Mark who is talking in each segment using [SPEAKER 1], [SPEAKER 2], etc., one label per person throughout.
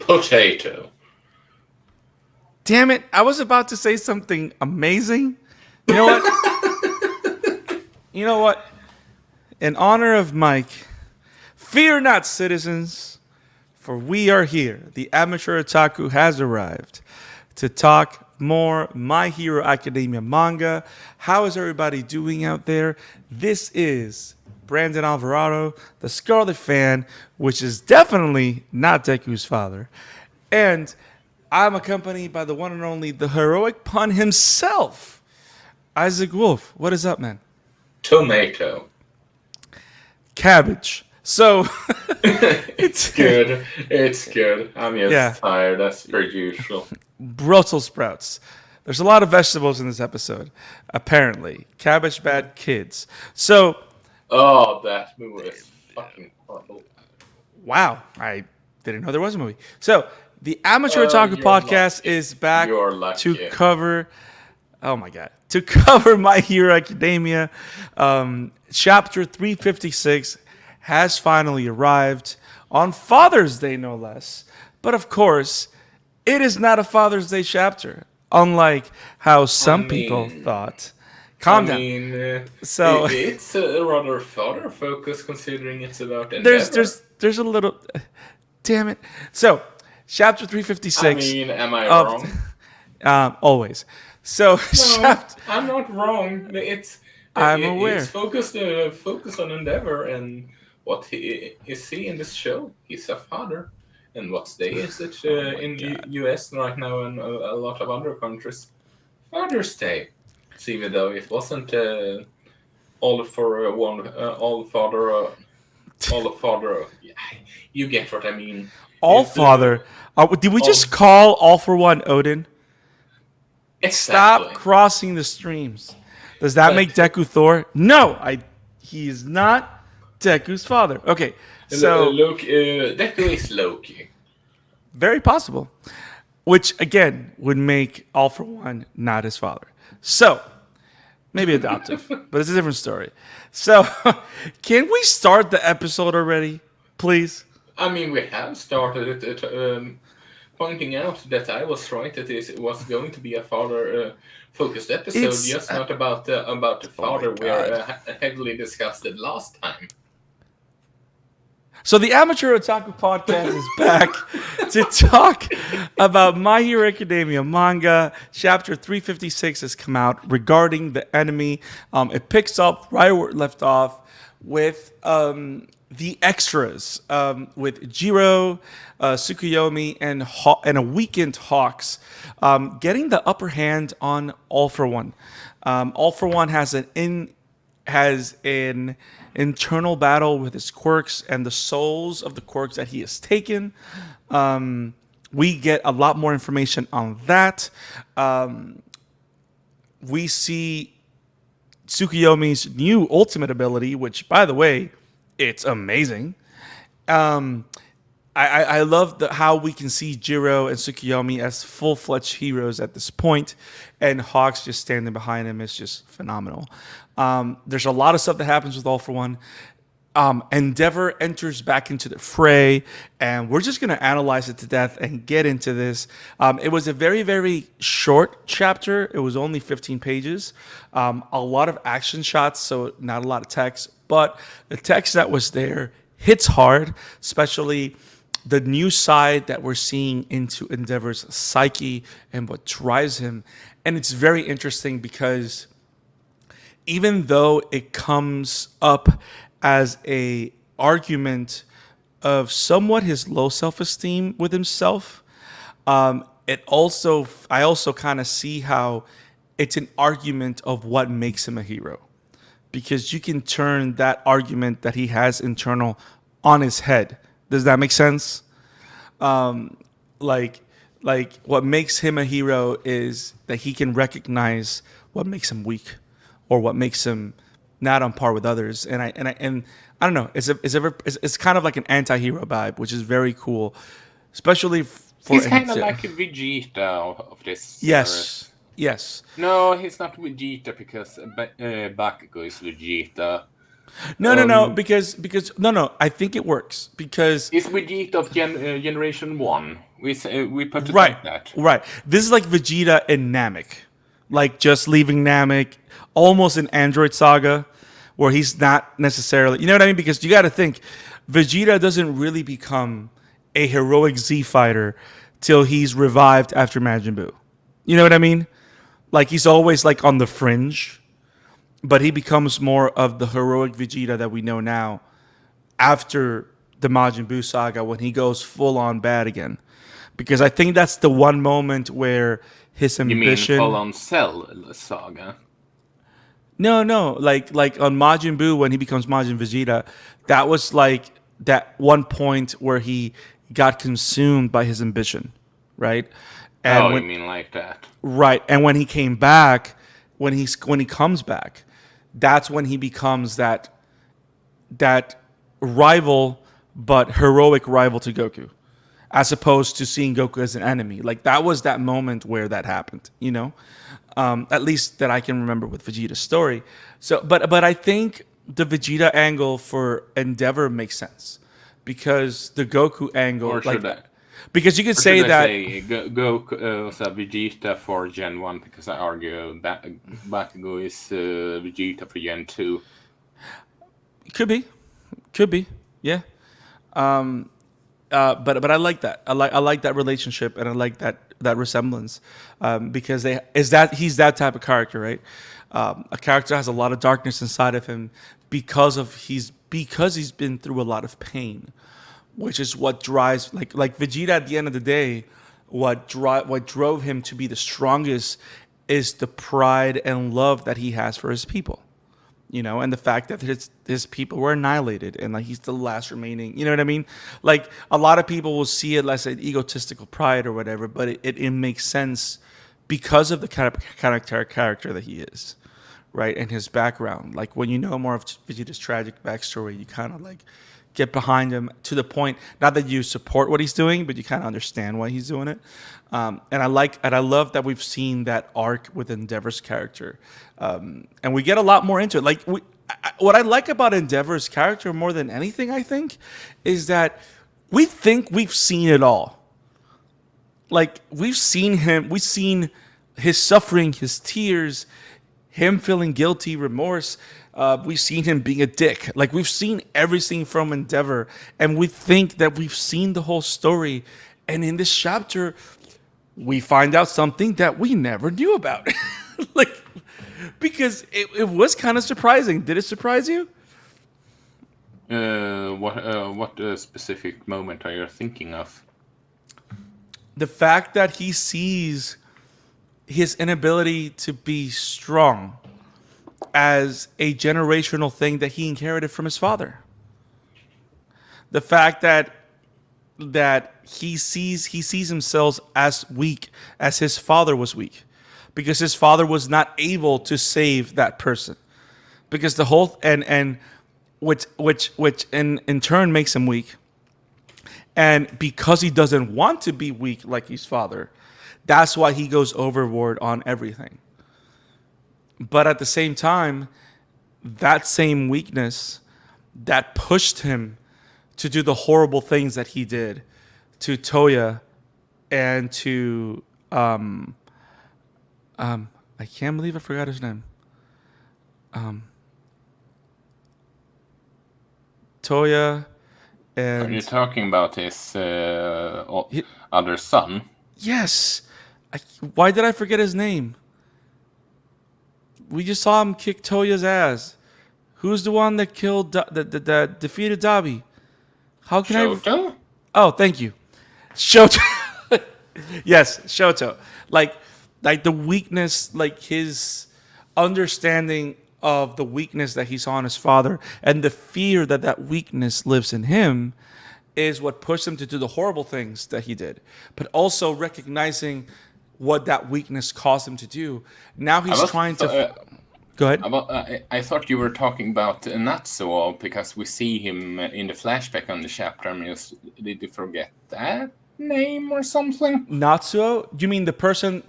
[SPEAKER 1] Potato.
[SPEAKER 2] Damn it! I was about to say something amazing. You know what? You know what? In honor of Mike, fear not, citizens, for we are here. The Amateur Otaku has arrived to talk more My Hero Academia manga. How is everybody doing out there? This is Brandon Alvarado, the Scarlet Fan, which is definitely not Deku's father. And I'm accompanied by the one and only, the heroic pun himself, Isaac Wolf. What is up, man?
[SPEAKER 1] Tomato.
[SPEAKER 2] Cabbage. So,
[SPEAKER 1] It's good. It's good. I'm
[SPEAKER 2] yeah,
[SPEAKER 1] just tired, as per usual.
[SPEAKER 2] Brussels sprouts. There's a lot of vegetables in this episode, apparently. Cabbage bad kids. So,
[SPEAKER 1] Oh, that movie is fucking horrible.
[SPEAKER 2] wow, I didn't know there was a movie. So, the Amateur Otaku
[SPEAKER 1] You're
[SPEAKER 2] podcast
[SPEAKER 1] lucky.
[SPEAKER 2] is back
[SPEAKER 1] You're
[SPEAKER 2] to
[SPEAKER 1] lucky.
[SPEAKER 2] cover, oh my God, to cover My Hero Academia. Chapter 356 has finally arrived on Father's Day, no less. But of course, it is not a Father's Day chapter, unlike how
[SPEAKER 1] I
[SPEAKER 2] some people
[SPEAKER 1] mean,
[SPEAKER 2] thought.
[SPEAKER 1] I
[SPEAKER 2] Calm down.
[SPEAKER 1] mean,
[SPEAKER 2] So
[SPEAKER 1] it's a rather father focus considering it's about
[SPEAKER 2] there's
[SPEAKER 1] Endeavor.
[SPEAKER 2] there's there's a little, damn it. So chapter
[SPEAKER 1] I
[SPEAKER 2] 356
[SPEAKER 1] mean, am I
[SPEAKER 2] of
[SPEAKER 1] wrong?
[SPEAKER 2] always. So
[SPEAKER 1] No,
[SPEAKER 2] chapter,
[SPEAKER 1] I'm not wrong.
[SPEAKER 2] I'm
[SPEAKER 1] It's
[SPEAKER 2] aware.
[SPEAKER 1] focused on Endeavor and what he is he in this show. He's a father, and what day is it
[SPEAKER 2] Oh my
[SPEAKER 1] in
[SPEAKER 2] God.
[SPEAKER 1] US right now and a lot of other countries? Father's Day. So even though it wasn't all for one, all father. Yeah, you get what I mean.
[SPEAKER 2] All
[SPEAKER 1] It's
[SPEAKER 2] Father. Did we
[SPEAKER 1] all
[SPEAKER 2] just call All for One Odin? Stop
[SPEAKER 1] exactly,
[SPEAKER 2] crossing the streams. Does that make
[SPEAKER 1] but
[SPEAKER 2] Deku Thor? No, he is not Deku's father. Okay, so
[SPEAKER 1] Deku is Loki.
[SPEAKER 2] very possible. Which again would make All for One not his father. So maybe adoptive, but it's a different story. So can we start the episode already, please?
[SPEAKER 1] I mean, we have started it, pointing out that I was right that it was going to be a father focused episode,
[SPEAKER 2] It's
[SPEAKER 1] just not about the
[SPEAKER 2] oh my
[SPEAKER 1] father we
[SPEAKER 2] God.
[SPEAKER 1] are heavily discussed it last time.
[SPEAKER 2] So the Amateur Otaku podcast is back to talk about My Hero Academia manga. Chapter 356 has come out regarding the enemy. It picks up right where it left off with the extras, with Jiro, Tsukuyomi, and a weakened Hawks getting the upper hand on All for One. All for One has an internal battle with his quirks and the souls of the quirks that he has taken. We get a lot more information on that. We see Tsukuyomi's new ultimate ability, which, by the way, it's amazing. I love how we can see Jiro and Tsukuyomi as full-fledged heroes at this point, and Hawks just standing behind him is just phenomenal. There's a lot of stuff that happens with All for One. Endeavor enters back into the fray, and we're just going to analyze it to death and get into this. It was a very, very short chapter. It was only 15 pages. A lot of action shots, so not a lot of text, but the text that was there hits hard, especially the new side that we're seeing into Endeavor's psyche and what drives him. And it's very interesting because even though it comes up as a argument of somewhat his low self-esteem with himself, I also kind of see how it's an argument of what makes him a hero, because you can turn that argument that he has internal on his head. Does that make sense? Like what makes him a hero is that he can recognize what makes him weak or what makes him not on par with others. And I don't know. It's kind of like an anti-hero vibe, which is very cool, especially for
[SPEAKER 3] He's kind of like a Vegeta of this series.
[SPEAKER 2] yes.
[SPEAKER 3] No, he's not Vegeta because Bakugo is Vegeta.
[SPEAKER 2] No, because no, I think it works because
[SPEAKER 3] Is Vegeta of Generation 1? We put it
[SPEAKER 2] right,
[SPEAKER 3] like that.
[SPEAKER 2] right. This is like Vegeta and Namek, like just leaving Namek, almost an Android Saga, where he's not necessarily, you know what I mean? Because you got to think, Vegeta doesn't really become a heroic Z fighter till he's revived after Majin Buu. You know what I mean? Like he's always like on the fringe, but he becomes more of the heroic Vegeta that we know now after the Majin Buu saga when he goes full on bad again. Because I think that's the one moment where his
[SPEAKER 3] You
[SPEAKER 2] ambition.
[SPEAKER 3] mean Full on Cell Saga?
[SPEAKER 2] No, like on Majin Buu when he becomes Majin Vegeta, that was like that one point where he got consumed by his ambition, right? And
[SPEAKER 3] You mean like that?
[SPEAKER 2] right, and when he came back, when he comes back, that's when he becomes that rival but heroic rival to Goku, as opposed to seeing Goku as an enemy. Like that was that moment where that happened, you know. At least that I can remember with Vegeta's story. So, but I think the Vegeta angle for Endeavor makes sense because the Goku angle,
[SPEAKER 3] Or should
[SPEAKER 2] like,
[SPEAKER 3] I?
[SPEAKER 2] because you could
[SPEAKER 3] Or
[SPEAKER 2] say
[SPEAKER 3] should I
[SPEAKER 2] that.
[SPEAKER 3] say Goku was a Vegeta for Gen 1 because I argue that Bakugo is Vegeta for Gen 2.
[SPEAKER 2] Could be, yeah. But I like that. I like that relationship, and I like that resemblance because he's that type of character, right? A character that has a lot of darkness inside of him because he's been through a lot of pain, which is what drives like Vegeta at the end of the day. What drove him to be the strongest is the pride and love that he has for his people. You know, and the fact that his people were annihilated and like he's the last remaining, you know what I mean? Like a lot of people will see it as an egotistical pride or whatever, but it makes sense because of the kind of character that he is, right? And his background. Like when you know more of Vegeta's tragic backstory, you kind of like get behind him to the point, not that you support what he's doing, but you kind of understand why he's doing it. And I love that we've seen that arc with Endeavor's character, and we get a lot more into it. Like what I like about Endeavor's character more than anything, I think, is that we think we've seen it all. Like we've seen his suffering, his tears, him feeling guilty, remorse. We've seen him being a dick. Like we've seen everything from Endeavor, and we think that we've seen the whole story. And in this chapter, we find out something that we never knew about. Like, because it was kind of surprising. Did it surprise you?
[SPEAKER 3] What specific moment are you thinking of?
[SPEAKER 2] The fact that he sees his inability to be strong as a generational thing that he inherited from his father. The fact that he sees himself as weak as his father was weak, because his father was not able to save that person, because the whole and which in turn makes him weak, and because he doesn't want to be weak like his father, that's why he goes overboard on everything. But at the same time, that same weakness that pushed him to do the horrible things that he did to Toya and to I can't believe I forgot his name. Toya and
[SPEAKER 3] Are you talking about his other son?
[SPEAKER 2] yes. Why did I forget his name? We just saw him kick Toya's ass. Who's the one that killed that defeated Dabi? How can
[SPEAKER 3] Shoto?
[SPEAKER 2] Oh, thank you. Shoto. Yes, Shoto. Like the weakness, like his understanding of the weakness that he saw in his father and the fear that weakness lives in him is what pushed him to do the horrible things that he did. But also recognizing what that weakness caused him to do. Now he's trying to... Go ahead.
[SPEAKER 3] I thought you were talking about Natsuo because we see him in the flashback on the chapter. Did you forget that name or something?
[SPEAKER 2] Natsuo? You mean the person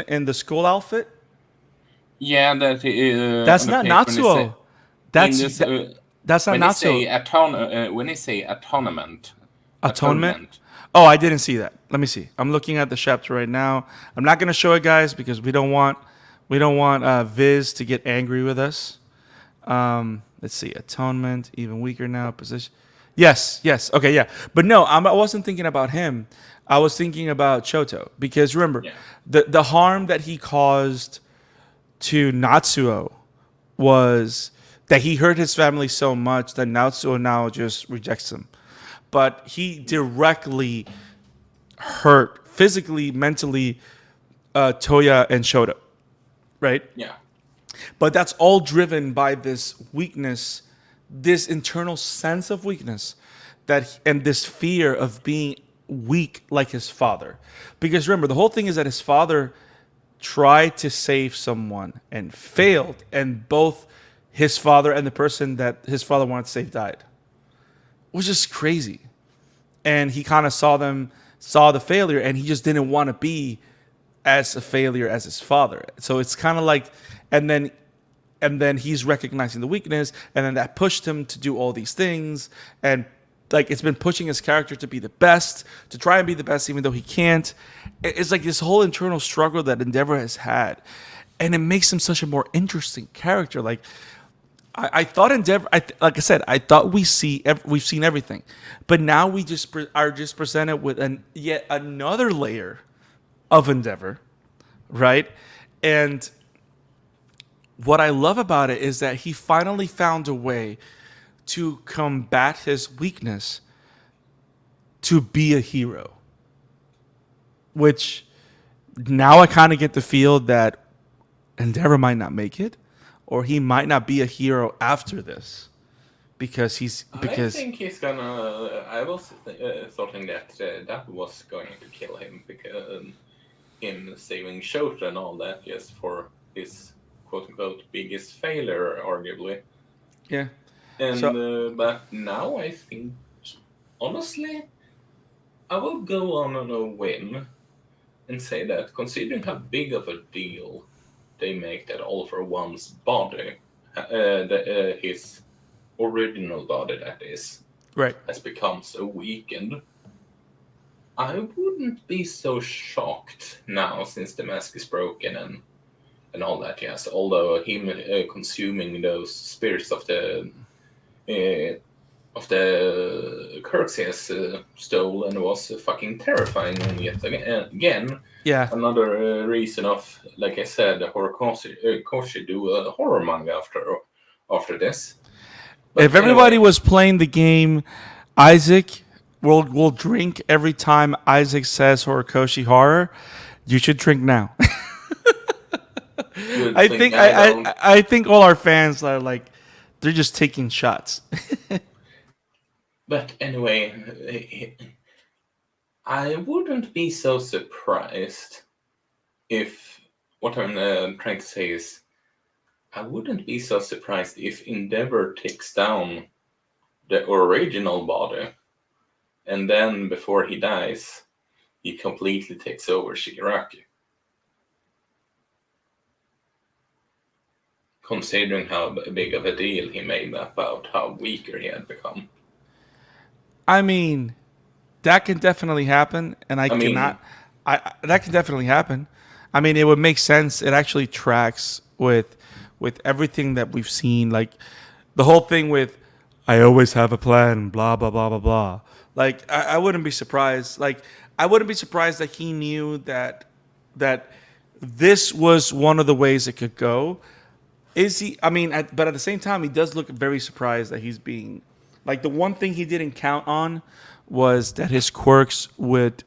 [SPEAKER 2] in the school outfit?
[SPEAKER 3] Yeah,
[SPEAKER 2] That's not Natsuo. That's
[SPEAKER 3] this,
[SPEAKER 2] that's not
[SPEAKER 3] when they
[SPEAKER 2] Natsuo.
[SPEAKER 3] say when they say
[SPEAKER 2] Atonement. Oh, I didn't see that. Let me see. I'm looking at the chapter right now. I'm not going to show it, guys, because we don't want Viz to get angry with us. Let's see. Atonement, even weaker now. Position. Yes, yes. Okay, yeah. But no, I wasn't thinking about him. I was thinking about Choto because remember,
[SPEAKER 1] Yeah.
[SPEAKER 2] the harm that he caused to Natsuo was that he hurt his family so much that Natsuo now just rejects him. But he directly hurt physically, mentally, Toya and Shota, right?
[SPEAKER 1] Yeah.
[SPEAKER 2] But that's all driven by this weakness, this internal sense of weakness, and this fear of being weak like his father. Because remember, the whole thing is that his father tried to save someone and failed, and both his father and the person that his father wanted to save died, which is crazy. And he kind of saw the failure, and he just didn't want to be as a failure as his father. So it's kind of like, and then he's recognizing the weakness, and then that pushed him to do all these things, and like it's been pushing his character to be the best, to try and be the best, even though he can't. It's like this whole internal struggle that Endeavor has had, and it makes him such a more interesting character. Like I thought Endeavor, like I said, I thought we've seen everything, but now we are just presented with yet another layer of Endeavor, right? And what I love about it is that he finally found a way to combat his weakness to be a hero, which now I kind of get the feel that Endeavor might not make it, or he might not be a hero after this because
[SPEAKER 1] I think he's gonna. I was thoughting that that was going to kill him because him saving Shota and all that just for his quote unquote biggest failure, arguably.
[SPEAKER 2] yeah.
[SPEAKER 1] And
[SPEAKER 2] So
[SPEAKER 1] but now I think, honestly, I will go on a whim and say that considering how big of a deal they make that All for One's body, his original body that is,
[SPEAKER 2] right.
[SPEAKER 1] has become so weakened, I wouldn't be so shocked now since the mask is broken and all that. Yes, although him consuming those spirits uh, of the Kirks stolen was fucking terrifying, and yet again
[SPEAKER 2] Yeah.
[SPEAKER 1] another reason of, like I said, Horikoshi do a horror manga after this. But
[SPEAKER 2] If everybody
[SPEAKER 1] anyway,
[SPEAKER 2] was playing the game, Isaac will drink every time Isaac says Horikoshi horror. You should drink now.
[SPEAKER 1] good
[SPEAKER 2] I
[SPEAKER 1] thing
[SPEAKER 2] think
[SPEAKER 1] I don't.
[SPEAKER 2] I think all our fans are like they're just taking shots.
[SPEAKER 1] But anyway, I wouldn't be so surprised if what I'm trying to say is I wouldn't be so surprised if Endeavor takes down the original body, and then before he dies, he completely takes over Shigaraki. Considering how big of a deal he made about how weaker he had become.
[SPEAKER 2] I mean, that can definitely happen, and I
[SPEAKER 1] I mean,
[SPEAKER 2] cannot. That can definitely happen. I mean, it would make sense. It actually tracks with everything that we've seen. Like the whole thing with I always have a plan. Blah blah blah blah blah. Like I wouldn't be surprised. Like I wouldn't be surprised that he knew that this was one of the ways it could go. Is he? I mean, but at the same time, he does look very surprised that he's being like the one thing he didn't count on was that his quirks would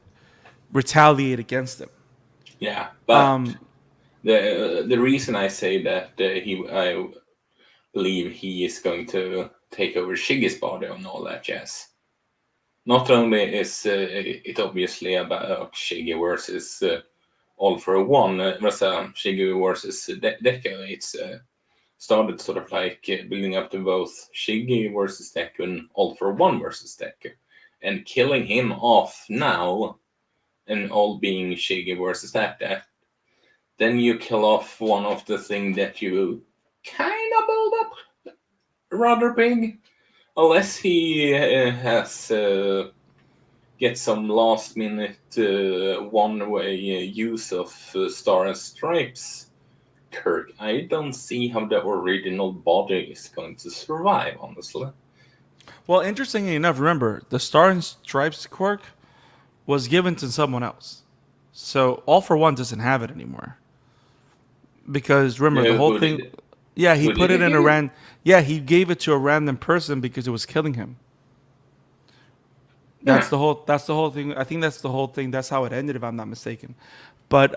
[SPEAKER 2] retaliate against him.
[SPEAKER 1] yeah, but the reason I say that I believe he is going to take over Shiggy's body and all that jazz. Not only is it obviously about Shiggy versus All for One, Shiggy versus Deku, it's started sort of like building up to both Shiggy versus Deku and All for One versus Deku. And killing him off now, and all being Shiggy versus that, then you kill off one of the things that you kind of build up rather big, unless he has get some last minute one way use of Star and Stripes Kirk. I don't see how the original body is going to survive, honestly.
[SPEAKER 2] Well, interestingly enough, remember the Star and Stripes quirk was given to someone else, so All for One doesn't have it anymore. Because remember the whole
[SPEAKER 1] Who
[SPEAKER 2] thing.
[SPEAKER 1] did,
[SPEAKER 2] Yeah, he
[SPEAKER 1] who
[SPEAKER 2] put
[SPEAKER 1] did
[SPEAKER 2] it
[SPEAKER 1] he
[SPEAKER 2] in a
[SPEAKER 1] give it?
[SPEAKER 2] ran. Yeah, he gave it to a random person because it was killing him.
[SPEAKER 1] Yeah.
[SPEAKER 2] That's the whole thing. I think that's the whole thing. That's how it ended, if I'm not mistaken. But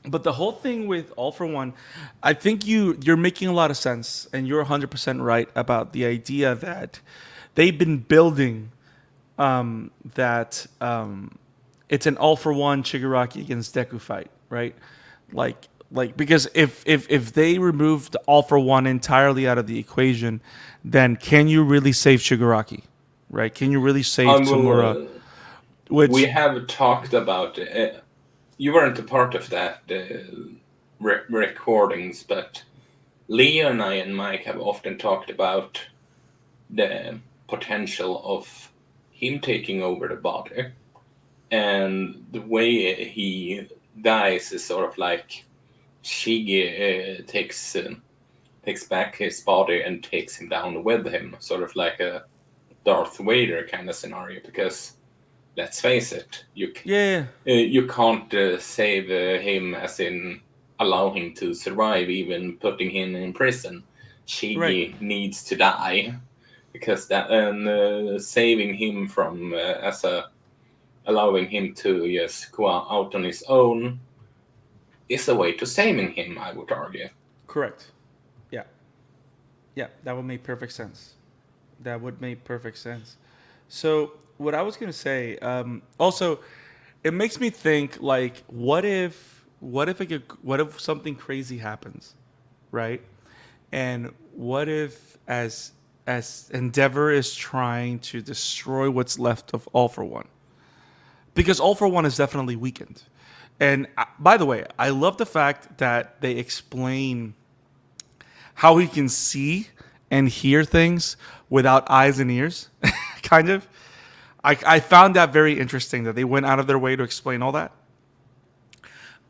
[SPEAKER 2] but the whole thing with All for One, I think you're making a lot of sense, and you're 100% right about the idea that they've been building that it's an All for One Shigaraki against Deku fight, right? Like because if they removed All for One entirely out of the equation, then can you really save Shigaraki, right? Can you really
[SPEAKER 1] I
[SPEAKER 2] save
[SPEAKER 1] will.
[SPEAKER 2] Tamura?
[SPEAKER 1] We
[SPEAKER 2] Which
[SPEAKER 1] have talked about. You weren't a part of that recordings, but Leo and I and Mike have often talked about the potential of him taking over the body, and the way he dies is sort of like Shigi takes back his body and takes him down with him, sort of like a Darth Vader kind of scenario. Because let's face it,
[SPEAKER 2] yeah,
[SPEAKER 1] you can't save him, as in allow him to survive, even putting him in prison.
[SPEAKER 2] right,
[SPEAKER 1] Shigi needs to die, because that, and saving him from as a allowing him to just go out on his own is a way to saving him, I would argue.
[SPEAKER 2] correct. Yeah, yeah, that would make perfect sense. That would make perfect sense. So what I was gonna say, also, it makes me think like, what if something crazy happens, right? And what if as Endeavor is trying to destroy what's left of All for One, because All for One is definitely weakened. And by the way, I love the fact that they explain how he can see and hear things without eyes and ears, kind of. I found that very interesting that they went out of their way to explain all that.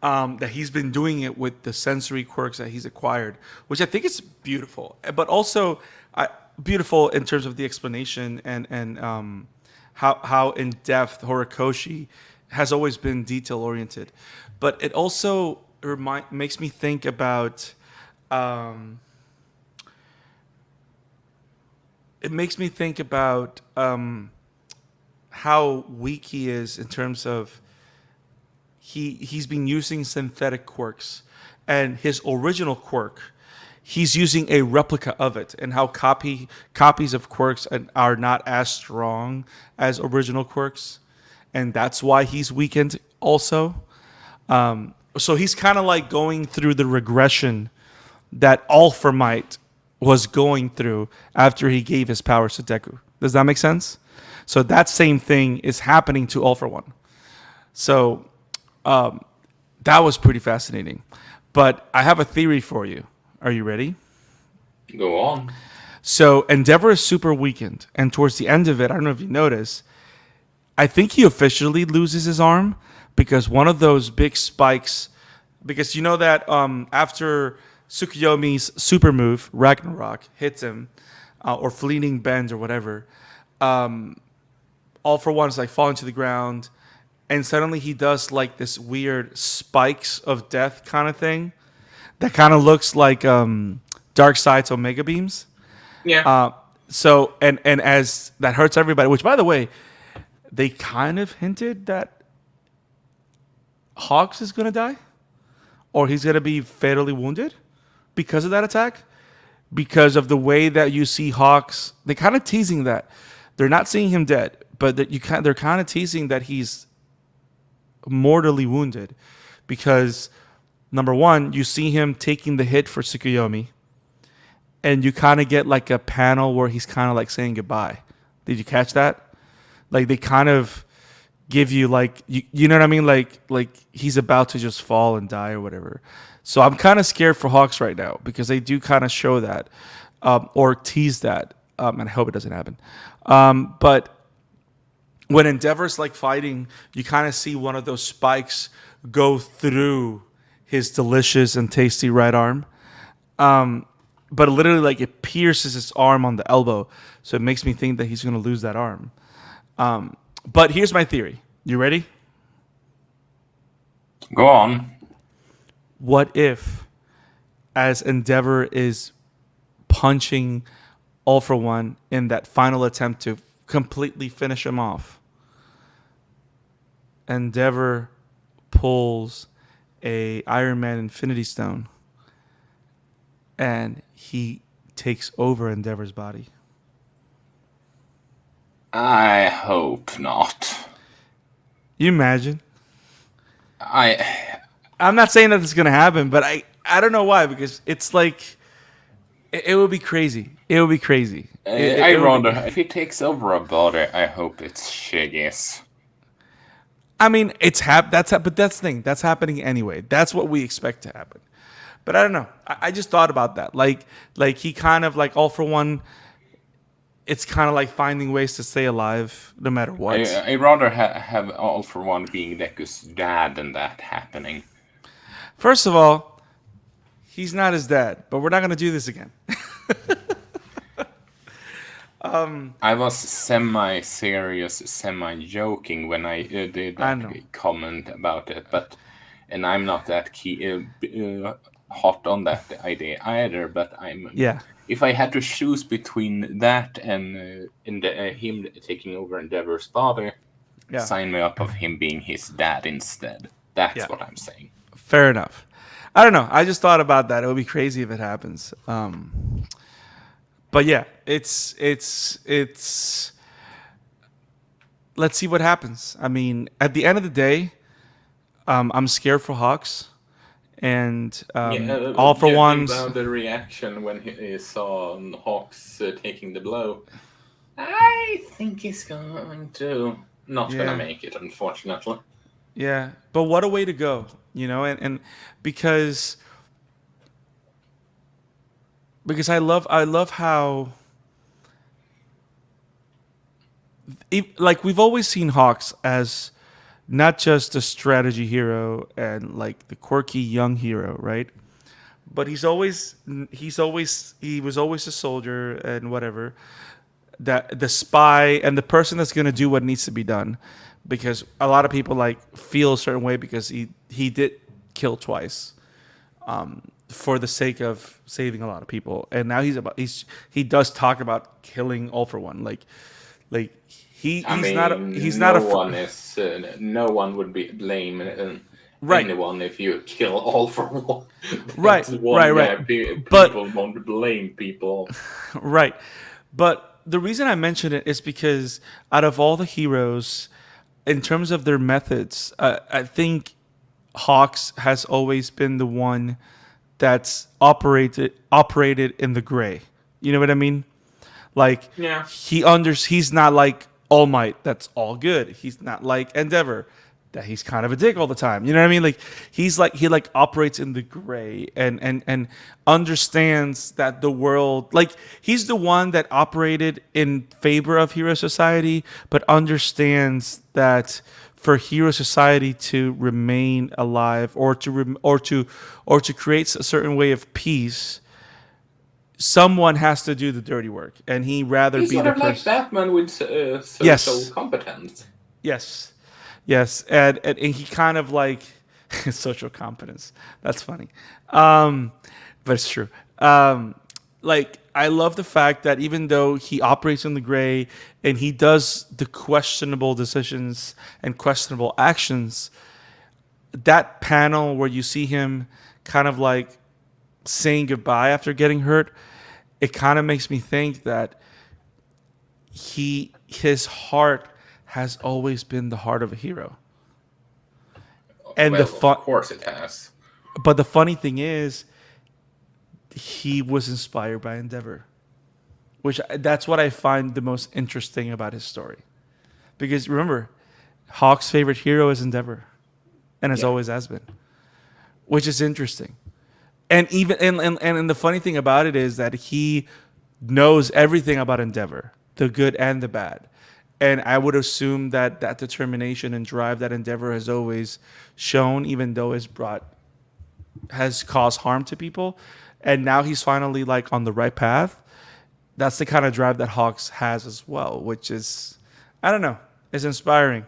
[SPEAKER 2] That he's been doing it with the sensory quirks that he's acquired, which I think is beautiful, but also beautiful in terms of the explanation and how in depth Horikoshi has always been detail oriented, but it also makes me think about. Um, it makes me think about how weak he is in terms of he's been using synthetic quirks, and his original quirk he's using a replica of it, and how copies of quirks are not as strong as original quirks, and that's why he's weakened also. So he's kind of like going through the regression that All for Might was going through after he gave his powers to Deku. Does that make sense? So that same thing is happening to All for One. So that was pretty fascinating. But I have a theory for you. Are you ready?
[SPEAKER 1] Go on.
[SPEAKER 2] So Endeavor is super weakened, and towards the end of it, I don't know if you notice, I think he officially loses his arm because one of those big spikes. Because you know that after Tsukuyomi's super move, Ragnarok, hits him, or Fleeting Bend or whatever, All for One is like falling to the ground, and suddenly he does like this weird spikes of death kind of thing that kind of looks like Dark Side's Omega Beams.
[SPEAKER 1] Yeah.
[SPEAKER 2] So and as that hurts everybody, which by the way, they kind of hinted that Hawks is gonna die, or he's gonna be fatally wounded because of that attack. Because of the way that you see Hawks, they're kind of teasing that they're not seeing him dead, but that they're kind of teasing that he's mortally wounded, because number one, you see him taking the hit for Tsukuyomi, and you kind of get like a panel where he's kind of like saying goodbye. Did you catch that? Like they kind of give you like you know what I mean? Like he's about to just fall and die or whatever. So I'm kind of scared for Hawks right now because they do kind of show that. or tease that, and I hope it doesn't happen. But when Endeavor's like fighting, you kind of see one of those spikes go through his delicious and tasty right arm. But literally, like, it pierces his arm on the elbow, so it makes me think that he's going to lose that arm. But here's my theory. You ready?
[SPEAKER 3] Go on.
[SPEAKER 2] What if, as Endeavor is punching All for One in that final attempt to completely finish him off, Endeavor pulls a Iron Man Infinity Stone and he takes over Endeavor's body?
[SPEAKER 3] I hope not.
[SPEAKER 2] You imagine?
[SPEAKER 3] I
[SPEAKER 2] I'm not saying that it's going to happen, but I don't know why, because it's like it would be crazy. It would be crazy.
[SPEAKER 3] I rather, if he takes over a body, I hope it's Shiggy's.
[SPEAKER 2] I mean, but that's the thing. That's happening anyway. That's what we expect to happen. But I don't know. I just thought about that. Like he kind of like All for One. It's kind of like finding ways to stay alive no matter what.
[SPEAKER 3] I rather have All for One being Deku's dad than that happening.
[SPEAKER 2] First of all, he's not his dad, but we're not going to do this again.
[SPEAKER 3] I was semi-serious, semi-joking when I did that comment about it, and I'm not that hot on that idea either. But if I had to choose between that and him taking over Endeavor's body, sign me up of him being his dad instead. That's what I'm saying.
[SPEAKER 2] Fair enough. I don't know. I just thought about that. It would be crazy if it happens. But yeah, it's. Let's see what happens. I mean, at the end of the day, I'm scared for Hawks, and All for One's.
[SPEAKER 1] About the reaction when he saw Hawks taking the blow, I think he's going to gonna make it, unfortunately.
[SPEAKER 2] Yeah, but what a way to go, and because I love how, like, we've always seen Hawks as not just a strategy hero and like the quirky young hero, right? But he was always a soldier and whatever, that the spy and the person that's going to do what needs to be done, because a lot of people like feel a certain way because he did kill twice. For the sake of saving a lot of people, and now he does talk about killing All for One.
[SPEAKER 1] No one would be blame anyone if you kill All for One.
[SPEAKER 2] Right.
[SPEAKER 1] People won't blame people.
[SPEAKER 2] Right, but the reason I mention it is because out of all the heroes, in terms of their methods, I think Hawks has always been the one that's operated in the gray. You know what I mean? Like, he's not like All Might, that's all good. He's not like Endeavor, that he's kind of a dick all the time. You know what I mean? Like, he operates in the gray and understands that the world, like, he's the one that operated in favor of Hero Society, but understands that for Hero Society to remain alive or to create a certain way of peace, someone has to do the dirty work, and he's be
[SPEAKER 1] sort
[SPEAKER 2] the
[SPEAKER 1] of
[SPEAKER 2] person.
[SPEAKER 1] Like Batman with social competence.
[SPEAKER 2] Yes, and he kind of like social competence. That's funny, but it's true. Like, I love the fact that even though he operates in the gray and he does the questionable decisions and questionable actions, that panel where you see him kind of like saying goodbye after getting hurt, it kind of makes me think that his heart has always been the heart of a hero. And
[SPEAKER 1] of course it has.
[SPEAKER 2] But the funny thing is, he was inspired by Endeavor, that's what I find the most interesting about his story. Because remember, Hawk's favorite hero is Endeavor, and always has been, which is interesting. And even and the funny thing about it is that he knows everything about Endeavor, the good and the bad. And I would assume that determination and drive that Endeavor has always shown, even though has caused harm to people, and now he's finally like on the right path. That's the kind of drive that Hawks has as well, which is, I don't know, is inspiring.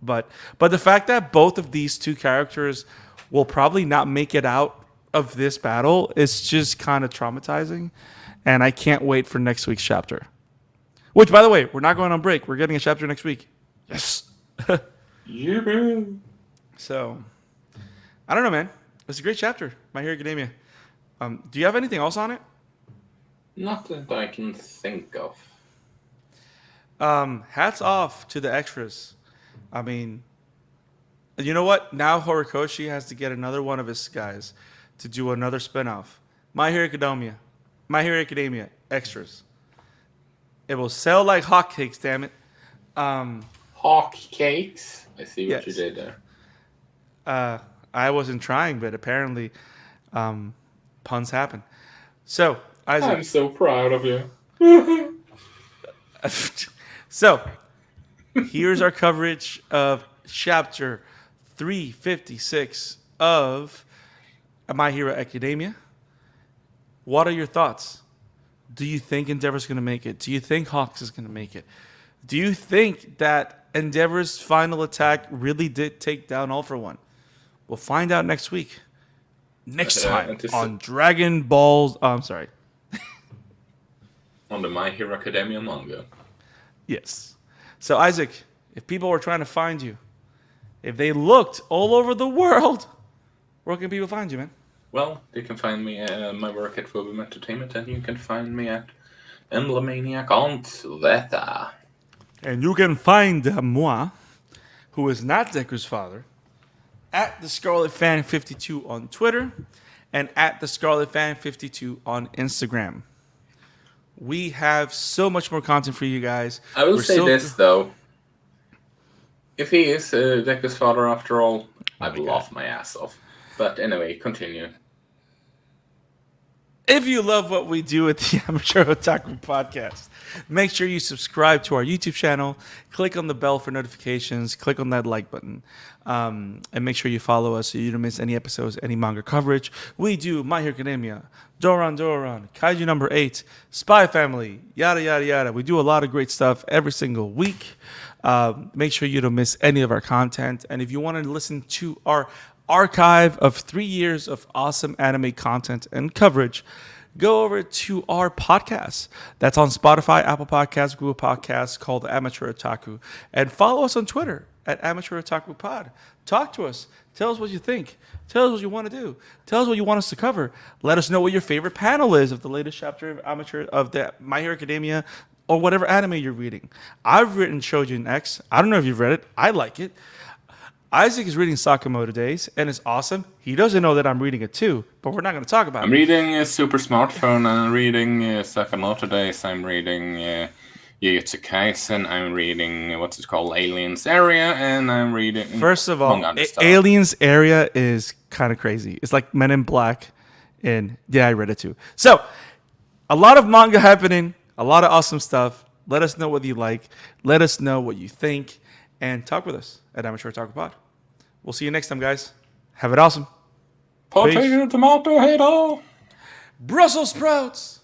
[SPEAKER 2] But the fact that both of these two characters will probably not make it out of this battle is just kind of traumatizing, and I can't wait for next week's chapter. Which, by the way, we're not going on break. We're getting a chapter next week. Yes.
[SPEAKER 1] Yeah.
[SPEAKER 2] So, I don't know, man. It's a great chapter, My Hero Academia. Do you have anything else on it?
[SPEAKER 1] Not that I can think of.
[SPEAKER 2] Hats off to the extras. I mean, you know what? Now Horikoshi has to get another one of his guys to do another spinoff. My Hero Academia. My Hero Academia. Extras. It will sell like hotcakes, damn it.
[SPEAKER 1] Hawk cakes? I see what you did there.
[SPEAKER 2] I wasn't trying, but apparently puns happen. So, Isaac.
[SPEAKER 1] I'm so proud of you.
[SPEAKER 2] So, here's our coverage of chapter 356 of My Hero Academia. What are your thoughts? Do you think Endeavor's going to make it? Do you think Hawks is going to make it? Do you think that Endeavor's final attack really did take down All for One? We'll find out next week. Next time on Dragon Balls. Oh, I'm sorry.
[SPEAKER 1] On the My Hero Academia manga.
[SPEAKER 2] Yes. So, Isaac, if people were trying to find you, if they looked all over the world, where can people find you, man?
[SPEAKER 1] Well, you can find me at my work at Wobum Entertainment, and you can find me at Emblemaniac on Twitter.
[SPEAKER 2] And you can find moi, who is not Deku's father, at the Scarlet Fan 52 on Twitter, and at the Scarlet Fan 52 on Instagram. We have so much more content for you guys.
[SPEAKER 1] I will say this, though. If he is Deku's father after all, I'd laugh my ass off. But anyway, continue.
[SPEAKER 2] If you love what we do at the Amateur Otaku Podcast, make sure you subscribe to our YouTube channel, click on the bell for notifications, click on that like button, and make sure you follow us so you don't miss any episodes, any manga coverage. We do My Hero Academia, Doran, Kaiju number 8, Spy Family, yada, yada, yada. We do a lot of great stuff every single week. Make sure you don't miss any of our content. And if you want to listen to our archive of 3 years of awesome anime content and coverage, go over to our podcast. That's on Spotify, Apple Podcasts, Google Podcasts, called Amateur Otaku. And follow us on Twitter at Amateur Otaku Pod. Talk to us. Tell us what you think. Tell us what you want to do. Tell us what you want us to cover. Let us know what your favorite panel is of the latest chapter of the My Hero Academia or whatever anime you're reading. I've written Shojin X. I don't know if you've read it. I like it. Isaac is reading Sakamoto Days, and it's awesome. He doesn't know that I'm reading it too, but we're not going to talk about it.
[SPEAKER 3] I'm reading Super Smartphone, I'm reading Sakamoto Days, I'm reading Jujutsu Kaisen, I'm reading, what's it called, Aliens Area, and I'm reading...
[SPEAKER 2] First of all, Aliens Area is kind of crazy. It's like Men in Black, and yeah, I read it too. So, a lot of manga happening, a lot of awesome stuff. Let us know what you like. Let us know what you think, and talk with us at Amateur Otaku Pod. We'll see you next time, guys. Have it awesome.
[SPEAKER 3] Potato, tomato, hate all.
[SPEAKER 2] Brussels sprouts.